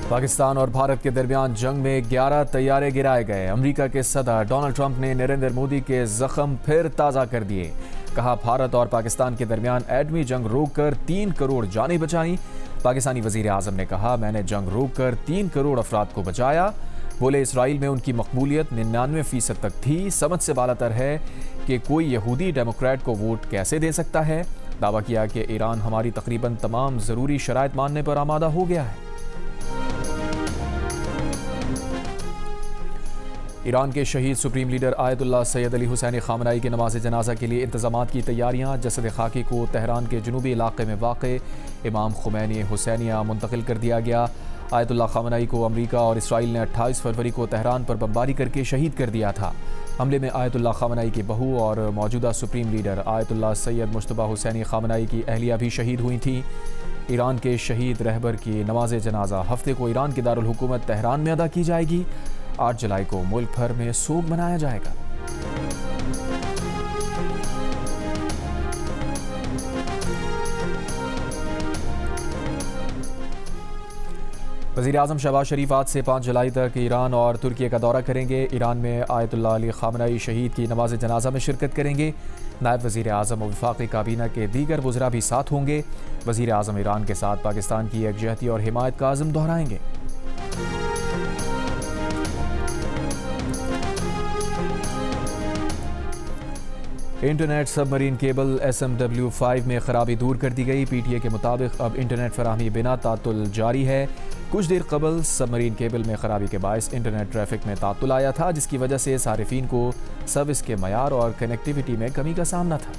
पाकिस्तान और भारत के दरमियान जंग में 11 तैयारे गिराए गए। अमेरिका के सदर डोनाल्ड ट्रंप ने नरेंद्र मोदी के जख्म फिर ताज़ा कर दिए। कहा, भारत और पाकिस्तान के दरमियान एटमी जंग रोककर 3 करोड़ जानें बचाई। पाकिस्तानी वजीर आजम ने कहा, मैंने जंग रोककर 3 करोड़ अफराद को बचाया। बोले, इसराइल में उनकी मकबूलियत 99% तक थी। समझ से बालातर है कि कोई यहूदी डेमोक्रेट को वोट कैसे दे सकता है। दावा किया कि ईरान हमारी तकरीबन तमाम ज़रूरी शराइत मानने पर आमादा हो गया है। ईरान के शहीद supreme leader Ayatollah Syed Ali Hussain खामनाई की नमाज जनाजा के लिए इंतजामात की तैयारियां। जसद खाकी को तेहरान के जनूबी इलाके में वाक़ इमाम खुमैनी हुसैनिया मुंतकिल कर दिया गया। आयतुल्लाह खामनाई को अमरीका और इसराइल ने 28 फरवरी को तेहरान पर बमबारी करके शहीद कर दिया था। हमले में आयतुल्लाह खामनाई की बहू और मौजूदा supreme leader Ayatollah Syed Mojtaba Hosseini Khamenei की अहलिया भी शहीद हुई थी। ईरान के शहीद रहबर की नमाज जनाजा हफ्ते को ईरान के दारुल हुकूमत तेहरान में अदा की जाएगी। 8 जुलाई को मुल्क भर में सोग मनाया जाएगा। वज़ीर आज़म शहबाज शरीफ आज से 5 जुलाई तक ईरान और तुर्की का दौरा करेंगे। ईरान में आयतुल्लाह अली खामनाई शहीद की नमाज जनाजा में शिरकत करेंगे। नायब वज़ीर आज़म और वफाक़ी काबीना के दीगर वज़रा भी साथ होंगे। वज़ीर आज़म ईरान के साथ पाकिस्तान की यकजहती और हिमायत का आज़म दोहराएंगे। इंटरनेट सबमरीन केबल SMW5 में खराबी दूर कर दी गई। PTA के मुताबिक अब इंटरनेट फराहमी बिना तातुल जारी है। कुछ देर कबल सबमरीन केबल में खराबी के बायस इंटरनेट ट्रैफिक में तातुल आया था, जिसकी वजह से सारिफीन को सर्विस के मयार और कनेक्टिविटी में कमी का सामना था।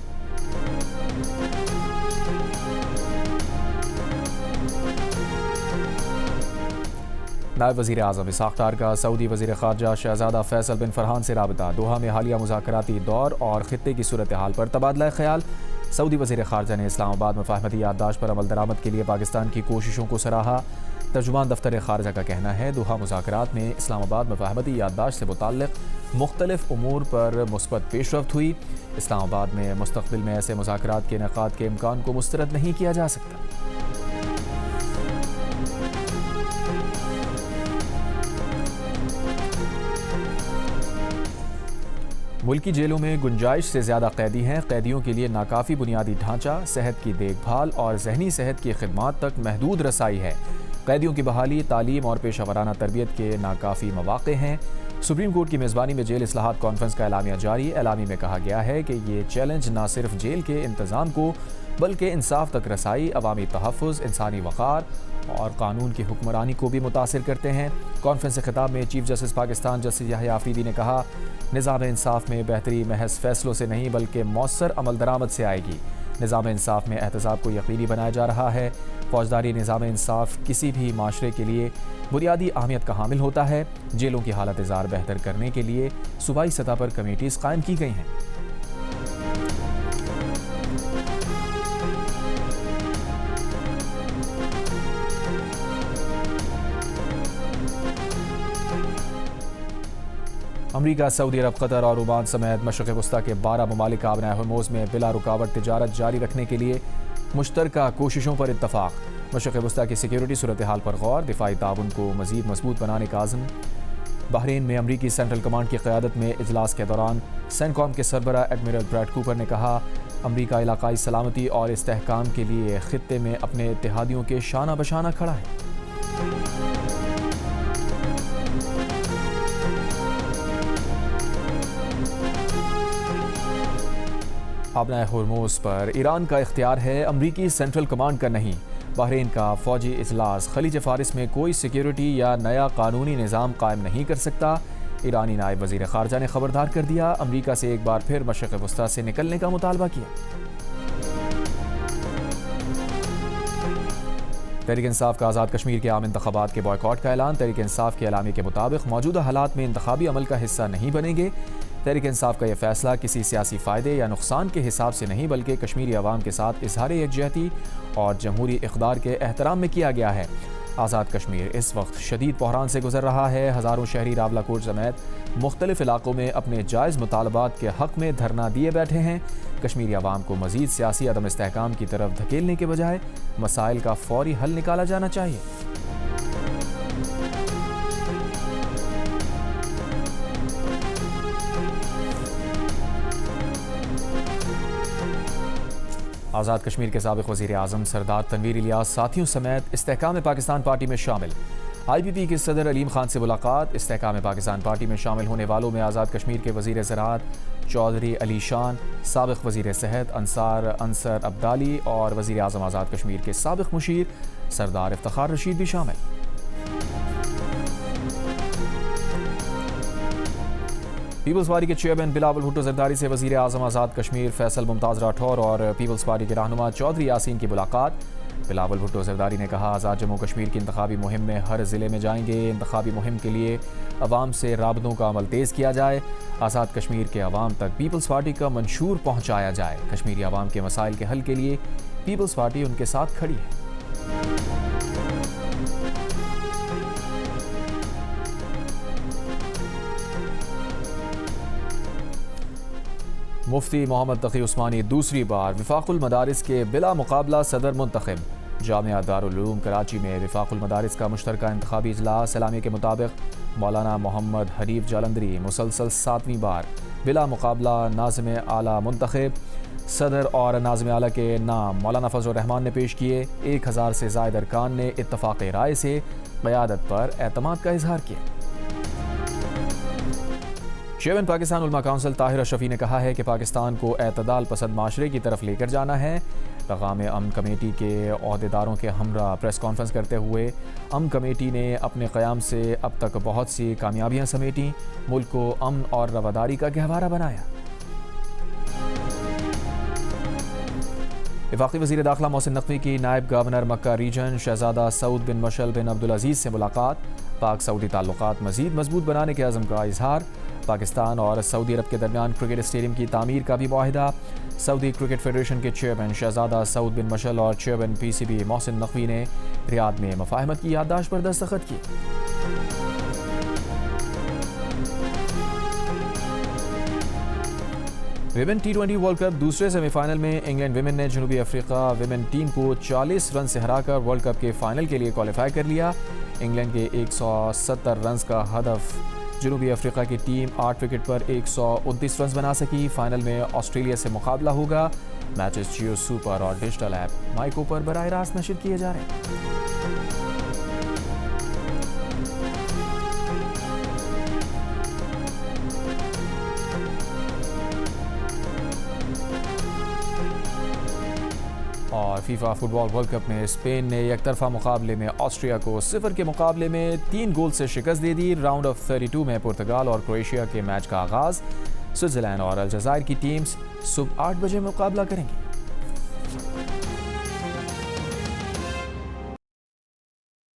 नायब वज़ीर आज़म इसहाक़ डार का सऊदी वज़ीर ख़ारजा शहज़ादा फैसल बिन फरहान से राबता। दोहा में हालिया मुज़ाकराती दौर और ख़ित्ते की सूरत हाल पर तबादला ख्याल। सऊदी वज़ीर ख़ारजा ने इस्लामाबाद मफ़ाहमती याददाश्त पर अमल दरामद के लिए पाकिस्तान की कोशिशों को सराहा। तर्जुमान दफ्तर ख़ारजा का कहना है, दोहा मुज़ाकरात में इस्लामाबाद मफ़ाहमती याददाश्त से मुताल्लिक़ मुख्तलिफ़ उमूर पर मुस्बत पेशरफ्त हुई। इस्लामाबाद में मुस्तक़बिल में ऐसे मुज़ाकरात के इनेक़ाद के इम्कान को मुस्तरद नहीं किया जा सकता। मुल्की जेलों में गुंजाइश से ज़्यादा कैदी हैं। कैदियों के लिए नाकाफ़ी बुनियादी ढांचा, सेहत की देखभाल और जहनी सेहत की खिदमात तक महदूद रसाई है। कैदियों की बहाली, तालीम और पेशा वराना तरबियत के नाकाफ़ी मौक़े हैं। सुप्रीम कोर्ट की मेज़बानी में जेल इस्लाहात कॉन्फ्रेंस का एलामिया जारी। एलामी में कहा गया है कि ये चैलेंज न सिर्फ जेल के इंतज़ाम को बल्कि इंसाफ तक रसाई, अवामी तहफ़्फ़ुज़, इंसानी वक़ार और कानून की हुक्मरानी को भी मुतासिर करते हैं। कॉन्फ्रेंस से खिताब में chief justice Pakistan justice Yahya Afridi ने कहा, निज़ाम इंसाफ में बेहतरी महज फैसलों से नहीं बल्कि मौसर अमल दरामद से आएगी। निज़ाम इंसाफ में एहतसाब को यकीनी बनाया जा रहा है। फौजदारी निज़ाम इंसाफ किसी भी माशरे के लिए बुनियादी अहमियत का हामिल होता है। जेलों की हालत ज़ार बेहतर करने के लिए सूबाई सतह पर कमेटीज़ कायम की गई हैं। अमरीका, सऊदी अरब, कतर और ओमान समेत मशरिक़ वस्ता के 12 ममालिक आबना हरमुज़ में बिला रुकावट तिजारत जारी रखने के लिए मुश्तरका कोशिशों पर इत्तफ़ाक़। मशरिक़ वस्ता की सिक्योरिटी सूरत हाल पर गौर, दिफ़ाई ताउन को मज़ीद मजबूत बनाने का आज़म। बहरीन में अमरीकी सेंट्रल कमांड की क़यादत में इजलास के दौरान सेंटकॉम के सरबरा एडमिरल ब्रैड कूपर ने कहा, अमरीका इलाक़ाई सलामती और इस्तेहकाम के लिए ख़ित्ते में अपने इत्तेहादियों के शाना बशाना खड़ा है। आबना हरमुज़ पर ईरान का इख्तियार है, अमरीकी सेंट्रल कमांड का नहीं। बहरीन का फ़ौजी इजलास खलीज फ़ारिस में कोई सिक्योरिटी या नया कानूनी निज़ाम कायम नहीं कर सकता। ईरानी नायब वज़ीर ख़ारजा ने खबरदार कर दिया, अमरीका से एक बार फिर मशरिक़ वस्ता से निकलने का मुतालबा किया। तहरीक इंसाफ का आज़ाद कश्मीर के आम इंतख़ाबात के बॉयकॉट का ऐलान। तहरीक इंसाफ के एलामी के मुताबिक मौजूदा हालात में इंतख़ाबी अमल का हिस्सा नहीं बनेंगे। तहरीक इंसाफ का यह फैसला किसी सियासी फ़ायदे या नुकसान के हिसाब से नहीं बल्कि कश्मीरी अवाम के साथ इजहार यकजहती और जमहूरी इक़्तिदार के एहतराम में किया गया है। आज़ाद कश्मीर इस वक्त शदीद बहरान से गुजर रहा है। हज़ारों शहरी रावलाकोट समेत मुख्तलिफ इलाकों में अपने जायज़ मुतालबात के हक़ में धरना दिए बैठे हैं। कश्मीरी अवाम को मज़ीद सियासी अदम इस्तेहकाम की तरफ धकेलने के बजाय मसाइल का फ़ौरी हल निकाला जाना चाहिए। आज़ाद कश्मीर के साबिक़ वज़ीर आज़म सरदार तनवीर इलियास साथियों समेत इस्तेहकाम पाकिस्तान पार्टी में शामिल। IPP के सदर अलीम खान से मुलाकात। इस्तेहकाम पाकिस्तान पार्टी में शामिल होने वालों में आज़ाद कश्मीर के वज़ीर ज़राअत चौधरी अली शान, साबिक़ वज़ीर सेहत अंसर अब्दाली और वज़ीर आज़म आज़ाद कश्मीर के साबिक़ मुशीर सरदार इफ्तिखार रशीद भी शामिल। पीपल्स पार्टी के चेयरमैन बिलावल भुट्टो जरदारी से वज़ीर आज़म आज़ाद कश्मीर फैसल मुमताज़ राठौर और पीपल्स पार्टी के रहनुमा चौधरी यासीन की मुलाकात। बिलावल भुट्टो जरदारी ने कहा, आज़ाद जम्मू कश्मीर की इंतखाबी मुहिम में हर ज़िले में जाएंगे। इंतखाबी मुहिम के लिए अवाम से राबतों का अमल तेज़ किया जाए। आज़ाद कश्मीर के अवाम तक पीपल्स पार्टी का मंशूर पहुँचाया जाए। कश्मीरी अवाम के मसाइल के हल के लिए पीपल्स पार्टी उनके साथ खड़ी है। मुफ्ती मोहम्मद तकी उस्मानी दूसरी बार विफाकुल मदारिस के बिला मुकाबला सदर मुंतखब। जामिया दारुल उलूम कराची में विफाकुल मदारिस का मुश्तरका इंतखाबी इजलास। सलामी के मुताबिक मौलाना मोहम्मद हनीफ जालंधरी मुसलसल 7वीं बार बिला मुकाबला नाज़िम आला मुंतखब। सदर और नाज़िम आला के नाम मौलाना फजल रहमान ने पेश किए। 1000 से ज़ायद अरकान ने इत्तफाक़ राय से क़यादत पर एतमाद का इजहार किया। चेयरमैन पाकिस्तान उलमा काउंसिल ताहिर अशरफी ने कहा है कि पाकिस्तान को एतदाल पसंद माशरे की तरफ लेकर जाना है। पैगाम अमन कमेटी के अहदेदारों के हमरा प्रेस कॉन्फ्रेंस करते हुए अमन कमेटी ने अपने क़याम से अब तक बहुत सी कामयाबियां समेटी, मुल्क को अमन और रवादारी का गहवारा बनाया। वफाकी वज़ीर दाखिला मोहसिन नकवी की नायब गवर्नर मक्का रीजन शहजादा सऊद बिन मशल बिन अब्दुल अजीज़ से मुलाकात। पाक सऊदी ताल्लुकात मज़ीद मजबूत बनाने के अज़म का इजहार। पाकिस्तान और सऊदी अरब के दरमियान क्रिकेट स्टेडियम की तामीर का भी मुआहिदा। सऊदी क्रिकेट फेडरेशन के चेयरमैन शहजादा सऊद बिन मशल और चेयरमैन PCB मोहसिन नकवी ने रियाद में मफाहमत की याददाश्त पर दस्तखत की। विमेन T20 वर्ल्ड कप दूसरे सेमीफाइनल में इंग्लैंड विमेन ने जनूबी अफ्रीका विमेन टीम को 40 रन से हराकर वर्ल्ड कप के फाइनल के लिए क्वालिफाई कर लिया। इंग्लैंड के 170 रन का हदफ जनूबी अफ्रीका की टीम 8 विकेट पर 129 रन बना सकी। फाइनल में ऑस्ट्रेलिया से मुकाबला होगा। मैचेस जियो सुपर और डिजिटल ऐप माइको पर बराह रास्त नशर किए जा रहे हैं। और फीफा फुटबॉल वर्ल्ड कप में स्पेन ने एकतरफा मुकाबले में ऑस्ट्रिया को 0 के मुकाबले में 3 गोल से शिकस्त दे दी। राउंड ऑफ 32 में पुर्तगाल और क्रोएशिया के मैच का आगाज। स्विट्जरलैंड और अलजायर की टीम्स सुबह 8 बजे मुकाबला करेंगी।